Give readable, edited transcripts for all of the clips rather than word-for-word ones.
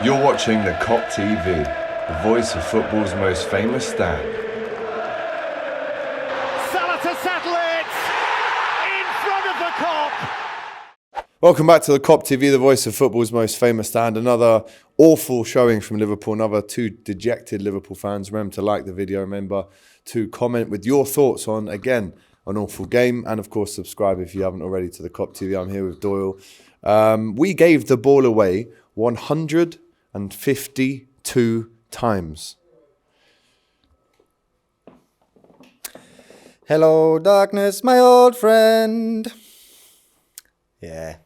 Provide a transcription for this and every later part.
You're watching the Kop TV, the voice of football's most famous stand. Salah to settle it in front of the Kop. Welcome back to the Kop TV, the voice of football's most famous stand. Another awful showing from Liverpool, another two dejected Liverpool fans. Remember to like the video, remember to comment with your thoughts on, again, an awful game. And of course, subscribe if you haven't already to the Kop TV. I'm here with Doyle. We gave the ball away 152 times. Hello, darkness, my old friend. Yeah,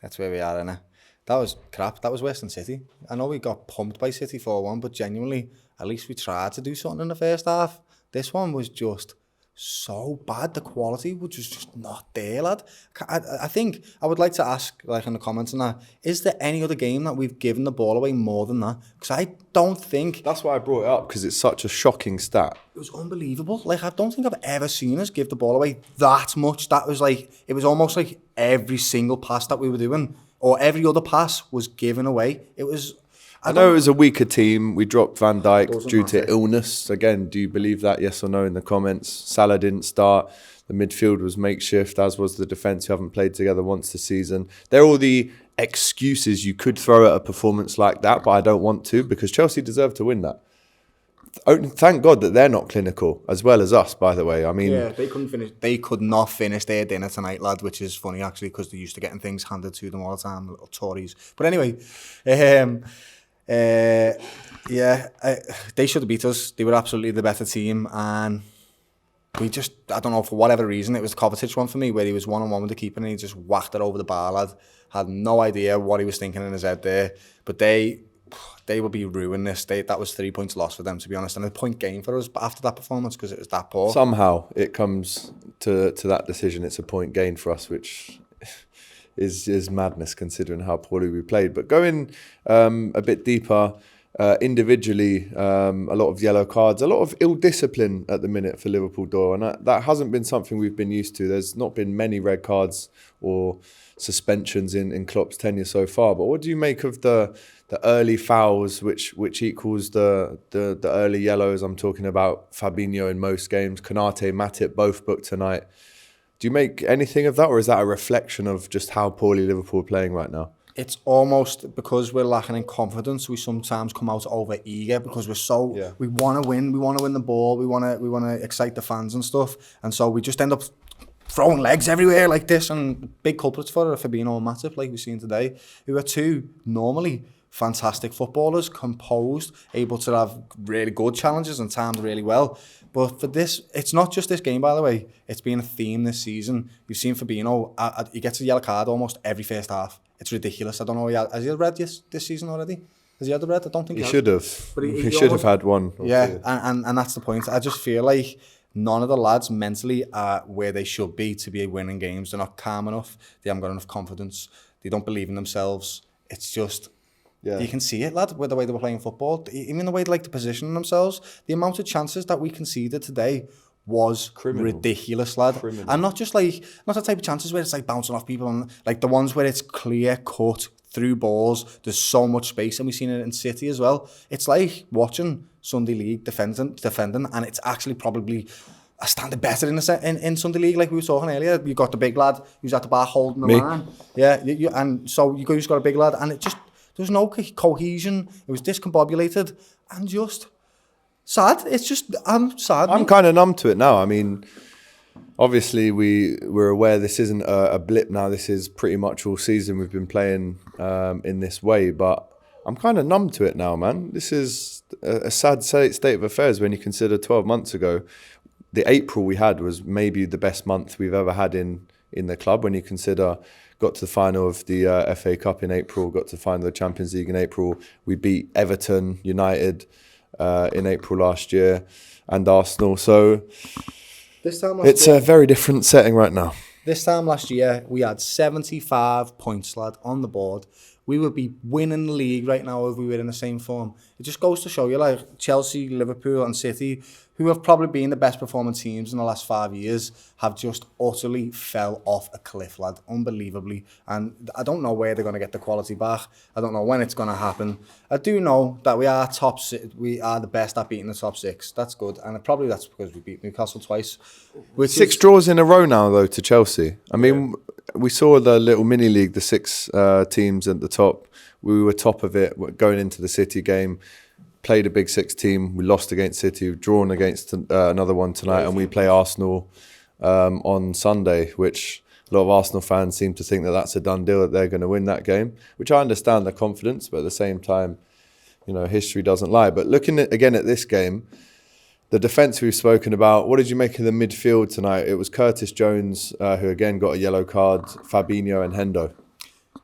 that's where we are, innit? That was crap. That was Western City. I know we got pumped by City 4-1, but genuinely, at least we tried to do something in the first half. This one was just so bad. The quality was just not there, lad. I think I would like to ask, like in the comments and that, is there any other game that we've given the ball away more than that? Because I don't think... That's why I brought it up, because it's such a shocking stat. It was unbelievable. Like, I don't think I've ever seen us give the ball away that much. That was like, it was almost like every single pass that we were doing, or every other pass was given away. It was... I know it was a weaker team. We dropped Van Dijk due to illness. Again, do you believe that, yes or no, in the comments? Salah didn't start. The midfield was makeshift, as was the defence, who haven't played together once this season. They're all the excuses you could throw at a performance like that, but I don't want to, because Chelsea deserve to win that. Thank God that they're not clinical, as well as us, by the way. I mean, yeah, they couldn't finish. They could not finish their dinner tonight, lad, which is funny, actually, because they're used to getting things handed to them all the time, little Tories. But anyway... they should have beat us. They were absolutely the better team, and we just, I don't know, for whatever reason, it was the Kovacic one for me, where he was one-on-one with the keeper and he just whacked it over the bar, lad. Had no idea what he was thinking in his head there, but they will be ruining this. That was 3 points lost for them, to be honest, and a point gain for us after that performance, because it was that poor. Somehow it comes to that decision. It's a point gain for us, which is madness considering how poorly we played. But going a bit deeper, individually, a lot of yellow cards, a lot of ill discipline at the minute for Liverpool, Doyle, and that hasn't been something we've been used to. There's not been many red cards or suspensions in Klopp's tenure so far. But what do you make of the early fouls, which equals the early yellows? I'm talking about Fabinho in most games, Konate, Matip both booked tonight. Do you make anything of that, or is that a reflection of just how poorly Liverpool are playing right now? It's almost because we're lacking in confidence. We sometimes come out over eager because we're so we want to win. We want to win the ball. We want to excite the fans and stuff. And so we just end up throwing legs everywhere like this. And big culprits for it are Fabinho and Matip, like we've seen today, who are two normally fantastic footballers, composed, able to have really good challenges and timed really well. But for this, it's not just this game, by the way. It's been a theme this season. You've seen Fabinho, he gets a yellow card almost every first half. It's ridiculous. I don't know, has he had red this season already? Has he had the red? I don't think he should have. But he should have had one. Yeah, and that's the point. I just feel like none of the lads mentally are where they should be to be winning games. They're not calm enough. They haven't got enough confidence. They don't believe in themselves. It's just... Yeah. You can see it, lad, with the way they were playing football. Even the way they like to position themselves. The amount of chances that we conceded today was ridiculous, lad. And not just like, not the type of chances where it's like bouncing off people, and like the ones where it's clear cut through balls. There's so much space, and we've seen it in City as well. It's like watching Sunday League defending, and it's actually probably a standard better in Sunday League, like we were talking earlier. You got the big lad who's at the bar holding the line. Yeah, and so you just got a big lad, and it just... There's no cohesion. It was discombobulated and just sad. It's just, I'm sad. I'm kind of numb to it now. I mean, obviously we're aware this isn't a blip now. This is pretty much all season we've been playing in this way. But I'm kind of numb to it now, man. This is a sad state of affairs when you consider 12 months ago, the April we had was maybe the best month we've ever had in the club. When you consider... Got to the final of the FA Cup in April, got to the final of the Champions League in April. We beat Everton, United in April last year, and Arsenal. So it's a very different setting right now. This time last year, we had 75 points, lad, on the board. We would be winning the league right now if we were in the same form. It just goes to show you, like, Chelsea, Liverpool and City, who have probably been the best performing teams in the last 5 years, have just utterly fell off a cliff, lad, unbelievably. And I don't know where they're going to get the quality back. I don't know when it's going to happen. I do know that we are we are the best at beating the top 6. That's good, and probably that's because we beat Newcastle twice. Six draws in a row now, though, to Chelsea. I mean, we saw the little mini league, the 6 teams at the top. We were top of it going into the City game. Played a big 6 team. We lost against City. We've drawn against another one tonight, and we play Arsenal on Sunday, which a lot of Arsenal fans seem to think that that's a done deal, that they're going to win that game, which I understand the confidence, but at the same time, you know, history doesn't lie. But looking again at this game, the defence we've spoken about, what did you make of the midfield tonight? It was Curtis Jones, who again got a yellow card, Fabinho and Hendo.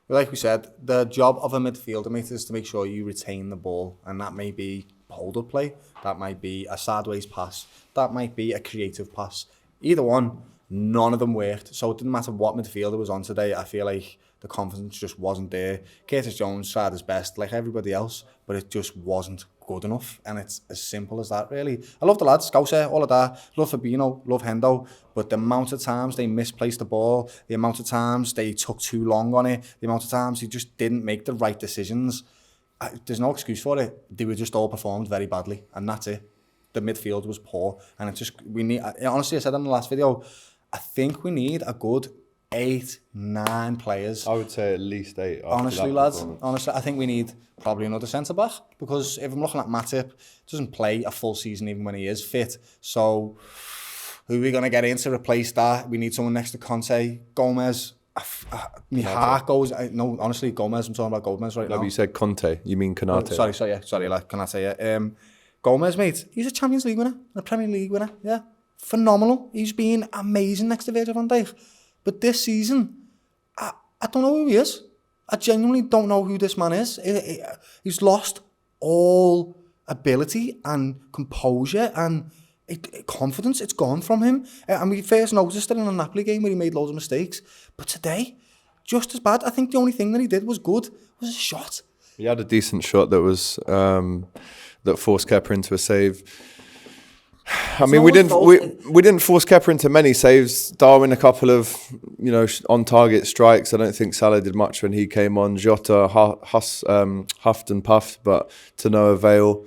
Like we said, the job of a midfielder, mate, is to make sure you retain the ball. And that may be hold-up play. That might be a sideways pass. That might be a creative pass. Either one, none of them worked. So it didn't matter what midfielder was on today. I feel like the confidence just wasn't there. Curtis Jones tried his best, like everybody else, but it just wasn't good enough. And it's as simple as that, really. I love the lads, Scouser, all of that. Love Fabinho, love Hendo. But the amount of times they misplaced the ball, the amount of times they took too long on it, the amount of times they just didn't make the right decisions, there's no excuse for it. They were just all performed very badly, and that's it. The midfield was poor, and it just, we need, honestly, I said in the last video, I think we need a good 8, 9 players. I would say at least 8. Honestly, lads, honestly, I think we need probably another centre-back, because if I'm looking at Matip, doesn't play a full season even when he is fit. So who are we going to get in to replace that? We need someone next to Conte. Gomez. My heart goes... No, honestly, Gomez. I'm talking about Gomez right now. No, but you said Conte. You mean Konate. Sorry, like Konate, yeah. Gomez, mate, he's a Champions League winner, a Premier League winner, yeah. Phenomenal. He's been amazing next to Virgil van Dijk. But this season, I don't know who he is. I genuinely don't know who this man is. He's lost all ability and composure and confidence. It's gone from him. And we first noticed it in the Napoli game where he made loads of mistakes. But today, just as bad. I think the only thing that he did was good, was a shot. He had a decent shot that was that forced Kepa into a save. I mean, we didn't force Kepa into many saves. Darwin a couple of, you know, on target strikes. I don't think Salah did much when he came on. Jota huffed and puffed, but to no avail.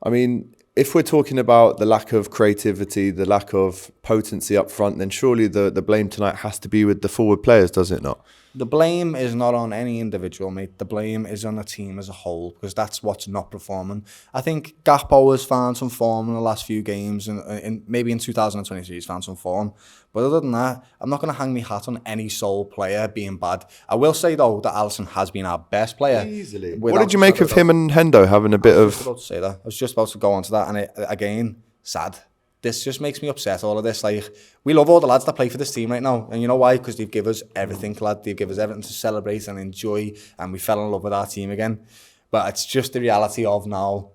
I mean, if we're talking about the lack of creativity, the lack of potency up front, then surely the blame tonight has to be with the forward players, does it not? The blame is not on any individual, mate. The blame is on the team as a whole, because that's what's not performing. I think Gakpo has found some form in the last few games, and maybe in 2023 he's found some form. But other than that, I'm not going to hang my hat on any sole player being bad. I will say, though, that Alisson has been our best player. Easily. What did you make of him and Hendo having a bit of... I was about to say that. I was just about to go on to that, and again, sad. This just makes me upset, all of this. Like, we love all the lads that play for this team right now. And you know why? Because they've given us everything, lad. They've given us everything to celebrate and enjoy. And we fell in love with our team again. But it's just the reality of now,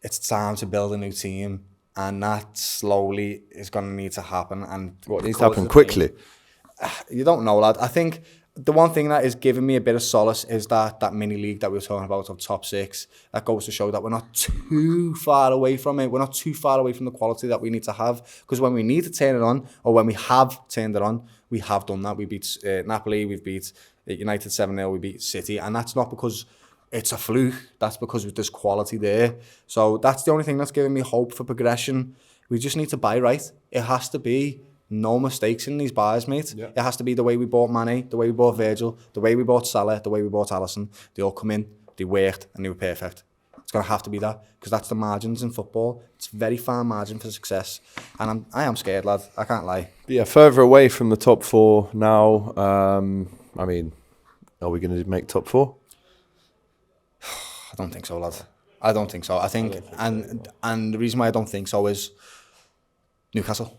it's time to build a new team. And that slowly is going to need to happen. And what needs to happen quickly? You don't know, lad. I think the one thing that is giving me a bit of solace is that mini league that we were talking about of top 6. That goes to show that we're not too far away from it. We're not too far away from the quality that we need to have. Because when we need to turn it on, or when we have turned it on, we have done that. We beat Napoli, we've beat United 7-0, we beat City. And that's not because it's a fluke. That's because there's quality there. So that's the only thing that's giving me hope for progression. We just need to buy right. It has to be no mistakes in these buys, mate. Yeah. It has to be the way we bought Mane, the way we bought Virgil, the way we bought Salah, the way we bought Alisson. They all come in, they worked, and they were perfect. It's going to have to be that, because that's the margins in football. It's a very fine margin for success. And I am scared, lad. I can't lie. But yeah, further away from the top 4 now. I mean, are we going to make top 4? I don't think so, lad. I don't think so. I think and the reason why I don't think so is Newcastle.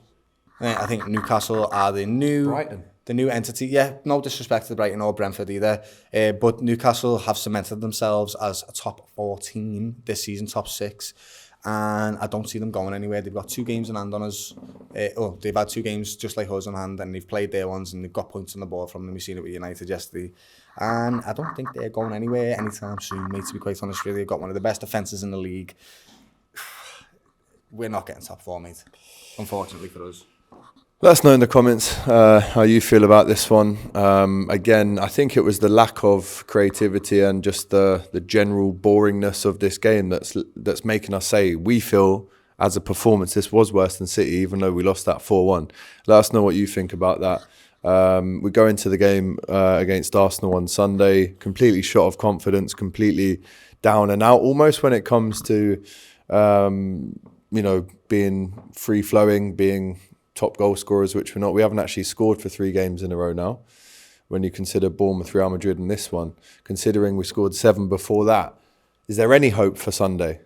I think Newcastle are the new entity. Yeah, no disrespect to Brighton or Brentford either. But Newcastle have cemented themselves as a top 4 team this season, top 6. And I don't see them going anywhere. They've got 2 games in hand on us. They've had 2 games just like us in hand, and they've played their ones, and they've got points on the board from them. We've seen it with United yesterday. And I don't think they're going anywhere anytime soon, mate, to be quite honest with you. They've got one of the best defences in the league. we're not getting top 4, mate. Unfortunately for us. Let us know in the comments how you feel about this one. Again, I think it was the lack of creativity and just the general boringness of this game that's making us say we feel as a performance this was worse than City, even though we lost that 4-1. Let us know what you think about that. We go into the game against Arsenal on Sunday, completely shot of confidence, completely down and out, almost when it comes to being free-flowing, being top goal scorers, which we're not. We haven't actually scored for 3 games in a row now, when you consider Bournemouth, Real Madrid and this one. Considering we scored 7 before that, is there any hope for Sunday?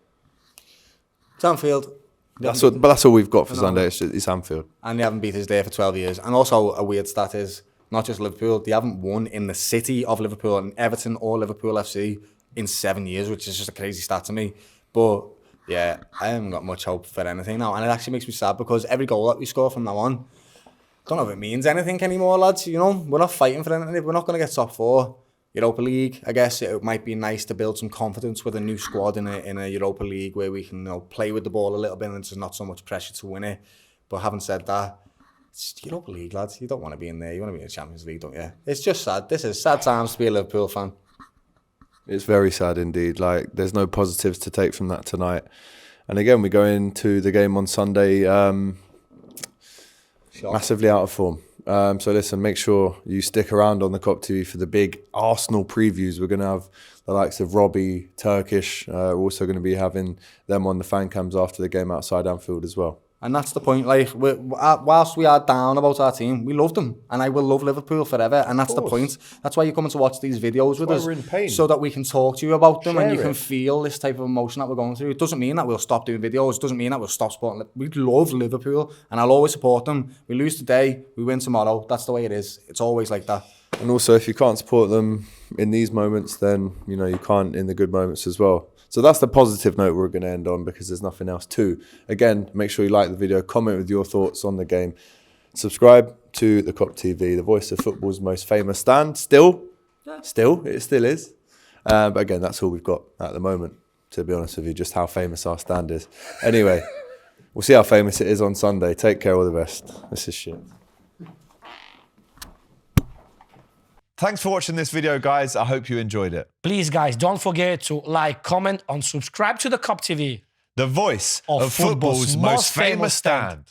It's Anfield. That's all we've got for Sunday. It's Anfield. And they haven't beat us there for 12 years. And also a weird stat is, not just Liverpool, they haven't won in the city of Liverpool and Everton or Liverpool FC in 7 years, which is just a crazy stat to me. But yeah, I haven't got much hope for anything now. And it actually makes me sad because every goal that we score from now on, I don't know if it means anything anymore, lads. You know, we're not fighting for anything. We're not going to get top 4. Europa League, I guess it might be nice to build some confidence with a new squad in a Europa League where we can play with the ball a little bit and there's not so much pressure to win it. But having said that, it's Europa League, lads. You don't want to be in there. You want to be in the Champions League, don't you? It's just sad. This is sad times to be a Liverpool fan. It's very sad indeed. Like, there's no positives to take from that tonight. And again, we go into the game on Sunday massively out of form. So listen, make sure you stick around on the Kop TV for the big Arsenal previews. We're going to have the likes of Robbie, Turkish. We're also going to be having them on the fan cams after the game outside Anfield as well. And that's the point. Like, whilst we are down about our team, we love them, and I will love Liverpool forever. And that's the point. That's why you're coming to watch these videos with us, we're in pain. so that we can talk to you about them, and you can it. feel this type of emotion that we're going through. It doesn't mean that we'll stop doing videos. It doesn't mean that we'll stop supporting. We love Liverpool, and I'll always support them. We lose today, we win tomorrow. That's the way it is. It's always like that. And also, if you can't support them in these moments, then you can't in the good moments as well. So that's the positive note we're going to end on, because there's nothing else to. Again, make sure you like the video, comment with your thoughts on the game. Subscribe to the Kop TV, the voice of football's most famous stand. Still, it still is. But again, that's all we've got at the moment, to be honest with you, just how famous our stand is. Anyway, we'll see how famous it is on Sunday. Take care, all the best. This is shit. Thanks for watching this video, guys. I hope you enjoyed it. Please, guys, don't forget to like, comment, and subscribe to the Kop TV. The voice of football's most famous stand.